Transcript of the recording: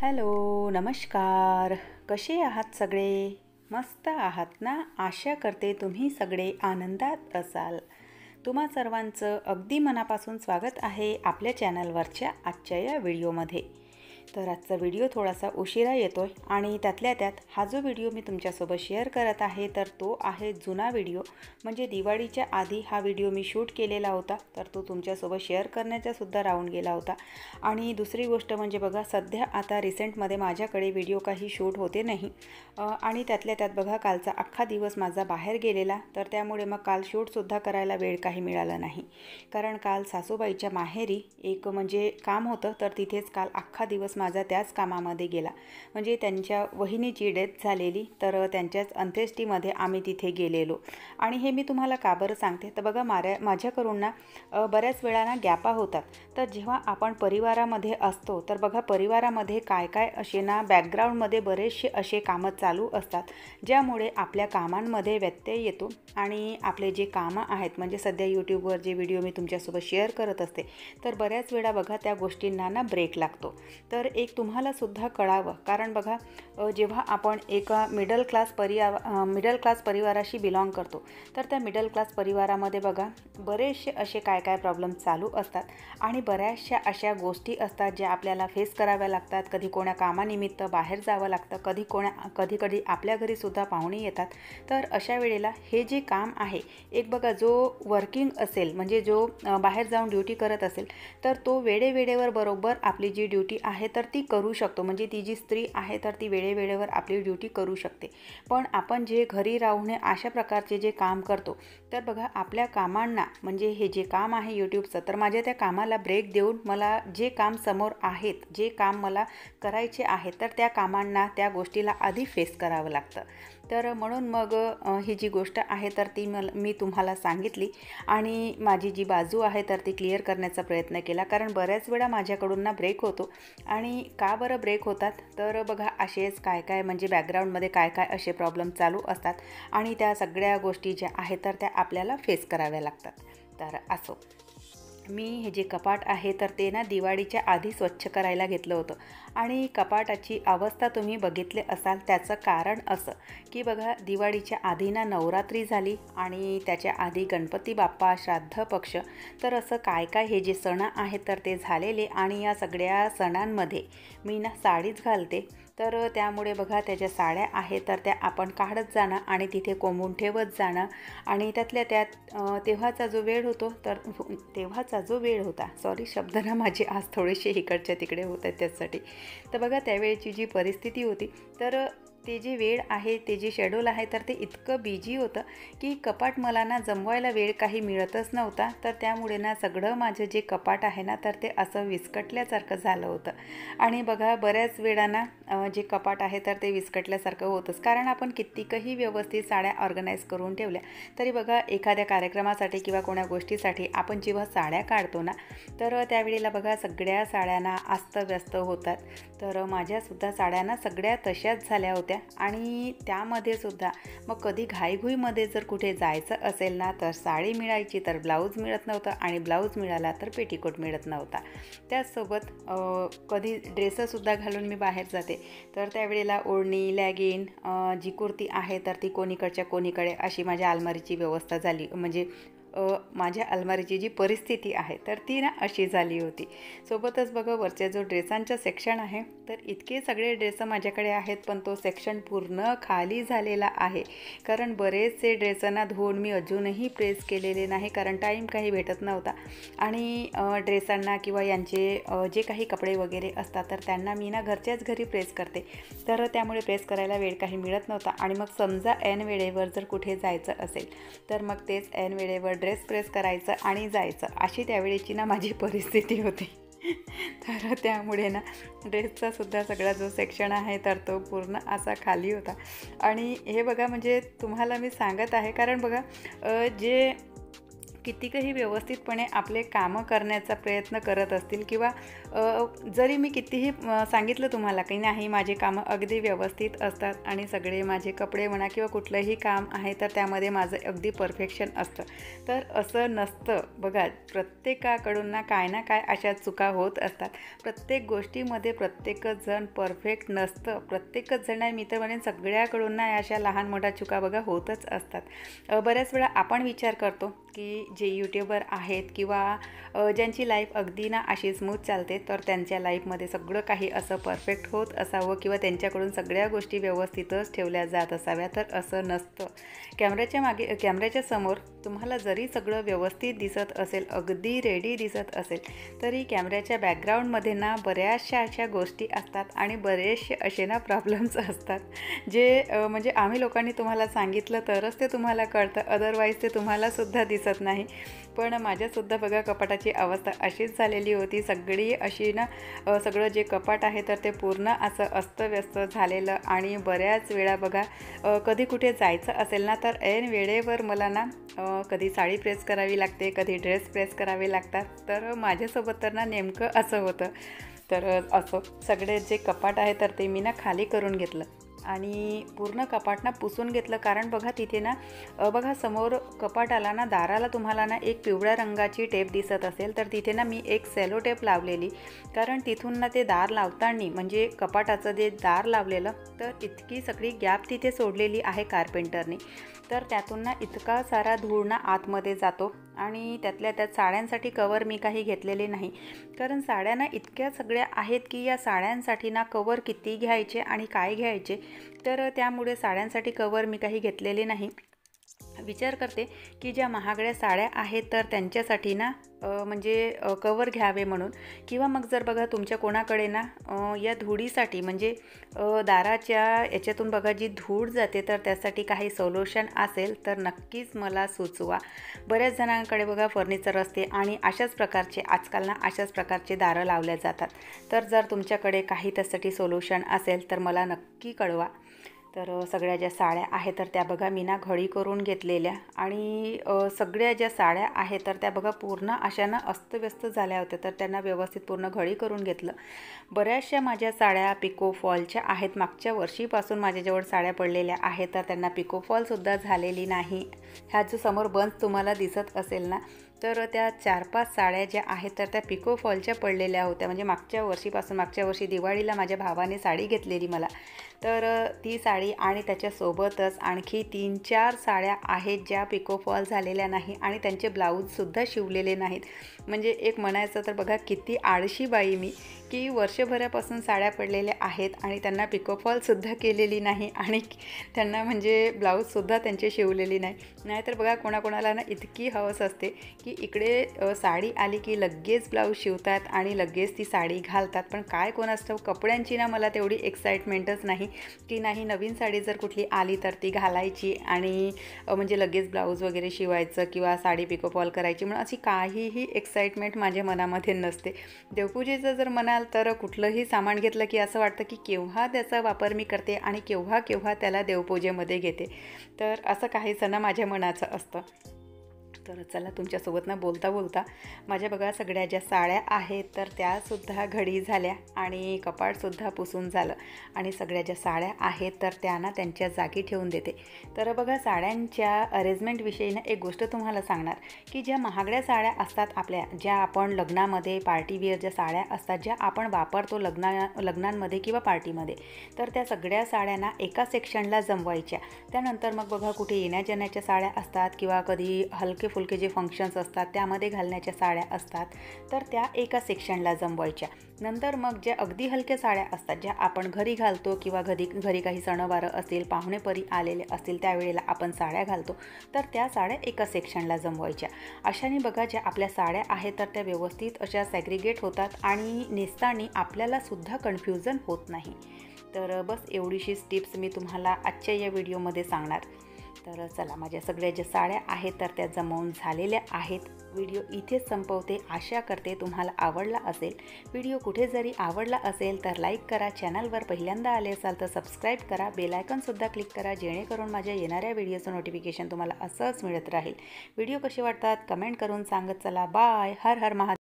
Hello, नमस्कार. कसे आहात सगळे? मस्त आहात ना? आशा करते तुम्ही सगळे आनंदात असाल. तुम्हा सर्वांचं अगदी मनापासून स्वागत आहे आपल्या चॅनलवरच्या आजच्या या व्हिडिओमध्ये. तर आजचा व्हिडिओ थोडासा उशिरा येतोय आणि त्यातल्या त्यात हा जो व्हिडिओ मी तुमच्यासोबत शेअर करत आहे तर तो आहे जुना व्हिडिओ. म्हणजे दिवाळीच्या आधी हा व्हिडिओ मी शूट केलेला होता, तर तो तुमच्यासोबत शेअर करण्याचा सुद्धा राहून गेला होता. आणि दुसरी गोष्ट म्हणजे बघा, सध्या आता रिसेंटमध्ये माझ्याकडे व्हिडिओ काही शूट होते नाही आणि त्यातल्या त्यात बघा कालचा अख्खा दिवस माझा बाहेर गेलेला, तर त्यामुळे मग काल शूटसुद्धा करायला वेळ काही मिळाला नाही. कारण काल सासूबाईच्या माहेरी एक म्हणजे काम होतं, तर तिथेच काल अख्खा दिवस माझा त्याच कामामध्ये गेला. म्हणजे त्यांच्या वहिनीची डेथ झालेली, तर त्यांच्याच अंत्येष्टीमध्ये आम्ही तिथे गेलेलो. आणि हे मी तुम्हाला का बरं सांगते, तर बघा माझ्याकडून ना बऱ्याच वेळा ना गॅपा होतात. तर जेव्हा आपण परिवारामध्ये असतो तर बघा परिवारामध्ये काय काय असे ना बॅकग्राऊंडमध्ये बरेचसे असे कामं चालू असतात, ज्यामुळे आपल्या कामांमध्ये व्यत्यय येतो आणि आपले जे कामं आहेत म्हणजे सध्या यूट्यूबवर जे व्हिडिओ मी तुमच्यासोबत शेअर करत असते, तर बऱ्याच वेळा बघा त्या गोष्टींना ना ब्रेक लागतो. तर एक तुम्हालासुद्धा कळावं, कारण बघा जेव्हा आपण एका मिडल क्लास परिवाराशी बिलॉंग करतो, तर त्या मिडल क्लास परिवारामध्ये बघा बरेचसे असे काय काय प्रॉब्लेम चालू असतात आणि बऱ्याचशा अशा गोष्टी असतात ज्या आपल्याला फेस कराव्या लागतात. कधी कोणा कामानिमित्त बाहेर जावं लागतं, कधी आपल्या घरीसुद्धा पाहुणे येतात. तर अशा वेळेला हे जे काम आहे, एक बघा जो वर्किंग असेल म्हणजे जो बाहेर जाऊन ड्युटी करत असेल, तर तो वेळेवर बरोबर आपली जी ड्युटी आहे तर ती करू शकतो. म्हणजे ती जी स्त्री आहे तर ती वेळेवर आपली ड्युटी करू शकते. पण आपण जे घरी राहून अशा प्रकारचे जे काम करतो, तर बघा आपल्या कामांना म्हणजे हे जे काम आहे यूट्यूबचं, तर माझ्या त्या कामाला ब्रेक देऊन मला जे काम समोर आहेत, जे काम मला करायचे आहे, तर त्या कामांना त्या गोष्टीला आधी फेस करावं लागतं. तर म्हणून मग ही जी गोष्ट आहे तर ती मी तुम्हाला सांगितली आणि माझी जी बाजू आहे तर ती क्लिअर करण्याचा प्रयत्न केला. कारण बऱ्याच वेळा माझ्याकडून ना ब्रेक होतो. आणि का बरं ब्रेक होतात, तर बघा असेच काय काय म्हणजे बॅकग्राऊंडमध्ये काय काय असे प्रॉब्लेम चालू असतात आणि त्या सगळ्या गोष्टी ज्या आहेत तर त्या आपल्याला फेस कराव्या लागतात. तर असो, मी हे जे कपाट आहे तर ते ना दिवाळीच्या आधी स्वच्छ करायला घेतलं होतं. आणि कपाटाची अवस्था तुम्ही बघितले असाल. त्याचं कारण असं की बघा दिवाळीच्या आधी ना नवरात्री झाली आणि त्याच्या आधी गणपती बाप्पा, श्राद्ध पक्ष, तर असं काय काय हे जे सण आहेत तर ते झालेले. आणि या सगळ्या सणांमध्ये मी ना साडीच घालते, तर त्यामुळे बघा त्या ज्या साड्या आहेत तर त्या आपण काढत जाणं आणि तिथे कोंबून ठेवत जाणं. आणि त्यातल्या त्यात तेव्हाचा जो वेळ होता, सॉरी शब्द ना माझे आज थोडेसे इकडच्या तिकडे होत आहेत त्यासाठी. तर बघा त्यावेळेची जी परिस्थिती होती, तर ते जे वेळ आहे, ते जे शेड्यूल आहे तर ते इतकं बिझी होतं की कपाट मला ना जमवायला वेळ काही मिळतच नव्हता. तर त्यामुळे ना सगळं माझं जे कपाट आहे ना तर ते असं विस्कटल्यासारखं झालं होतं. आणि बघा बऱ्याच वेळाना जे कपाट आहे तर ते विस्कटल्यासारखं होतंच, कारण आपण कितीकही व्यवस्थित साड्या ऑर्गनाईज करून ठेवल्या तरी बघा एखाद्या कार्यक्रमासाठी किंवा कोणा गोष्टीसाठी आपण जेव्हा साड्या काढतो ना, तर त्यावेळेला बघा सगळ्या साड्यांना अस्तव्यस्त होतात. तर माझ्यासुद्धा साड्यांना सगळ्या तशाच झाल्या होत्या. आणि त्यामध्ये सुद्धा मग कधी घाईघुईमध्ये जर कुठे जायचं असेल ना, तर साडी मिळायची तर ब्लाऊज मिळत नव्हतं आणि ब्लाऊज मिळाला तर पेटीकोट मिळत नव्हता. त्याचसोबत कधी ड्रेससुद्धा घालून मी बाहेर जाते, तर त्यावेळेला ओढणी, लॅगिन, जी कुर्ती आहे तर ती कोणीकडच्या कोणीकडे अशी माझ्या अलमारीची व्यवस्था झाली. म्हणजे माझ्या अलमारीची जी परिस्थिती आहे तर ती ना अशी झाली होती. सोबतच बघा वरच्या जो ड्रेसांचा सेक्शन आहे तर इतके सगळे ड्रेस माझ्याकडे आहेत, पण तो सेक्शन पूर्ण खाली झालेला आहे. कारण बरेचसे ड्रेसांना धुवून मी अजूनही प्रेस केलेले नाही, कारण टाईम काही भेटत नव्हता. आणि ड्रेसांना किंवा यांचे जे काही कपडे वगैरे असतात तर त्यांना मी ना घरच्याच घरी प्रेस करते, तर त्यामुळे प्रेस करायला वेळ काही मिळत नव्हता. आणि मग समजा ऐन वेळेवर जर कुठे जायचं असेल तर मग तेच ऐन वेळेवर ड्रेस प्रेस करायचं आणि जायचं, अशी त्यावेळेची ना माझी परिस्थिती होती. तर त्यामुळे ना ड्रेसचा सुद्धा सगळा जो सेक्शन आहे तर तो पूर्ण असा खाली होता. आणि हे बघा म्हणजे तुम्हाला मी सांगत आहे, कारण बघा जे कितीकही व्यवस्थितपणे आपले कामं करण्याचा प्रयत्न करत असतील किंवा जरी मी कितीही सांगितलं तुम्हाला की नाही माझे कामं अगदी व्यवस्थित असतात आणि सगळे माझे कपडे म्हणा किंवा कुठलंही काम आहे तर त्यामध्ये माझं अगदी परफेक्शन असतं, तर असं नसतं बघा. प्रत्येकाकडून ना काय अशा चुका होत असतात. प्रत्येक गोष्टीमध्ये प्रत्येकच जण परफेक्ट नसतं. प्रत्येकच जण मी तर म्हणेन सगळ्याकडून ना अशा लहान मोठ्या चुका बघा होतच असतात. बऱ्याच वेळा आपण विचार करतो की जे यूट्यूबर आहेत किंवा ज्यांची लाईफ अगदी ना अशी स्मूथ चालते तर त्यांच्या लाईफमध्ये सगळं काही असं परफेक्ट होत असावं किंवा त्यांच्याकडून सगळ्या गोष्टी व्यवस्थितच ठेवल्या जात असाव्या, तर असं नसतं. कॅमेऱ्याच्या समोर तुम्हाला जरी सगळं व्यवस्थित दिसत असेल, अगदी रेडी दिसत असेल, तरी कॅमेऱ्याच्या बॅकग्राऊंडमध्ये ना बऱ्याचशा अशा गोष्टी असतात आणि बरेचसे असे ना प्रॉब्लेम्स असतात जे म्हणजे आम्ही लोकांनी तुम्हाला सांगितलं तरच ते तुम्हाला कळतं, अदरवाईज ते तुम्हालासुद्धा दिसत नाही. पण माझ्यासुद्धा बघा कपाटाची अवस्था अशीच झालेली होती. सगळी अशी ना सगळं जे कपाट आहे तर ते पूर्ण असं अस्तव्यस्त झालेलं आणि बऱ्याच वेळा बघा कधी कुठे जायचं असेल ना तर ऐन वेळेवर मला ना कधी साडी प्रेस करावी लागते, कधी ड्रेस प्रेस करावे लागतात. तर माझ्यासोबत तर ना नेमकं असं होतं. तर असं सगळे जे कपाट आहे तर ते मी ना खाली करून घेतलं आणि पूर्ण कपाट ना पुसून घेतलं. कारण बघा तिथे ना बघा समोर कपाटाला ना दाराला तुम्हाला ना एक पिवळ्या रंगाची टेप दिसत असेल तर तिथे ना मी एक सेलो टेप लावलेली. कारण तिथून ना ते दार लावताना म्हणजे कपाटाचं जे दार लावलेलं तर इतकी सगळी गॅप तिथे सोडलेली आहे कारपेंटरनी. तर त्यातून ना इतका सारा धूळ ना आतमध्ये जातो आणि त्यातल्या त्यात साड्यांसाठी कवर मी काही घेतलेले नाही. कारण साड्या ना इतक्या सगळ्या आहेत की या साड्यांसाठी ना कवर किती घ्यायचे आणि काय घ्यायचे, तर त्यामुळे साड्यांसाठी कवर मी काही घेतलेले नाही. विचार करते की ज्या महागड्या साड्या आहेत तर त्यांच्यासाठी ना म्हणजे कवर घ्यावे म्हणून. किंवा मग जर बघा तुमच्या कोणाकडे ना या धुळीसाठी म्हणजे दाराच्या याच्यातून बघा जी धूळ जाते तर त्यासाठी काही सोल्युशन असेल तर नक्कीच मला सुचवा. बऱ्याच जणांकडे बघा फर्निचर असते आणि अशाच प्रकारचे आजकाल ना अशाच प्रकारचे दारं लावल्या जातात. तर जर तुमच्याकडे काही त्यासाठी सोल्युशन असेल तर मला नक्की कळवा. तर सगळ्या ज्या साड्या आहेत तर त्या बघा मी ना घडी करून घेतलेल्या आणि सगळ्या ज्या साड्या आहेत तर त्या बघा पूर्ण अशा ना अस्तव्यस्त झाल्या होत्या तर त्यांना व्यवस्थित पूर्ण घडी करून घेतलं. बऱ्याचशा माझ्या साड्या पिको फॉलच्या आहेत. मागच्या वर्षीपासून माझ्याजवळ साड्या पडलेल्या आहेत तर त्यांना पिको फॉलसुद्धा झालेली नाही. ह्या जो समोर बंच तुम्हाला दिसत असेल ना तर त्या 4-5 साड्या ज्या आहेत तर त्या पिको फॉलच्या पडलेल्या होत्या. म्हणजे मागच्या वर्षी दिवाळीला माझ्या भावाने साडी घेतलेली मला, तर ती साडी आणि त्याच्यासोबतच आणखी 3-4 साड्या आहेत ज्या पिको फॉल झालेल्या नाही आणि त्यांचे ब्लाऊजसुद्धा शिवलेले नाहीत. म्हणजे एक म्हणायचं तर बघा किती आळशी बाई मी की वर्षभरापासून साड्या पडलेल्या आहेत आणि त्यांना पिको फॉलसुद्धा केलेली नाही आणि त्यांना म्हणजे ब्लाऊजसुद्धा त्यांचे शिवलेली नाही. नाहीतर बघा कोणाकोणाला ना इतकी हवस असते की इकडे साडी आली की लगेच ब्लाऊज शिवतात आणि लगेच ती साडी घालतात. पण काय कोणाचं कपड्यांची ना मला तेवढी एक्साइटमेंटच नाही की नाही नवीन साडी जर कुठली आली तर ती घालायची आणि म्हणजे लगेच ब्लाऊज वगैरे शिवायचं किंवा साडी पिको फॉल करायची म्हणून अशी काहीही एक्साइटमेंट माझ्या मनामध्ये नसते. देवपूजेचं जर म्हणाल तर कुठलंही सामान घेतलं की असं वाटतं की केव्हा त्याचा वापर मी करते आणि केव्हा त्याला देवपूजेमध्ये घेते. तर असं काहीसं ना माझ्या मनाचं असतं. तर चला तुमच्यासोबत ना बोलता माझ्या बघा सगळ्या ज्या साड्या आहेत तर त्यासुद्धा घडी झाल्या आणि कपाटसुद्धा पुसून झालं आणि सगळ्या ज्या साड्या आहेत तर त्या ना त्यांच्या जागी ठेवून देते. तर बघा साड्यांच्या अरेंजमेंटविषयी ना एक गोष्ट तुम्हाला सांगणार की ज्या महागड्या साड्या असतात आपल्या, ज्या आपण लग्नामध्ये पार्टीवेअर ज्या साड्या असतात ज्या आपण वापरतो लग्नांमध्ये किंवा पार्टीमध्ये, तर त्या सगळ्या साड्या ना एका सेक्शनला जमवायच्या. त्यानंतर मग बघा कुठे येण्या जाण्याच्या साड्या असतात किंवा कधी हलके फुलके जे फंक्शन्स असतात त्यामध्ये घालण्याच्या साड्या असतात तर त्या एका सेक्शनला जमवायच्या. नंतर मग ज्या अगदी हलक्या साड्या असतात ज्या आपण घरी घालतो किंवा घरी काही सणवारं असतील, पाहुणेपरी आलेले असतील त्यावेळेला आपण साड्या घालतो तर त्या साड्या एका सेक्शनला जमवायच्या. अशाने बघा ज्या आपल्या साड्या आहेत तर त्या व्यवस्थित अशा सॅग्रिगेट होतात आणि नेसताना आपल्याला सुद्धा कन्फ्युजन होत नाही. तर बस एवढीशीच टिप्स मी तुम्हाला आजच्या या व्हिडिओमध्ये सांगणार. तर चला, माझ्या सगळ्या ज्या साड्या आहेत तर त्या जमवून झालेल्या आहेत. व्हिडिओ इथेच संपवते. आशा करते तुम्हाला आवडला असेल. व्हिडिओ कुठे जरी आवडला असेल तर लाईक करा. चॅनलवर पहिल्यांदा आले असाल तर सबस्क्राईब करा. बेल आयकॉनसुद्धा क्लिक करा, जेणेकरून माझ्या येणाऱ्या व्हिडिओचं नोटिफिकेशन तुम्हाला असंच मिळत राहील. व्हिडिओ कसे वाटतात कमेंट करून सांगत चला. बाय. हर हर महादेव.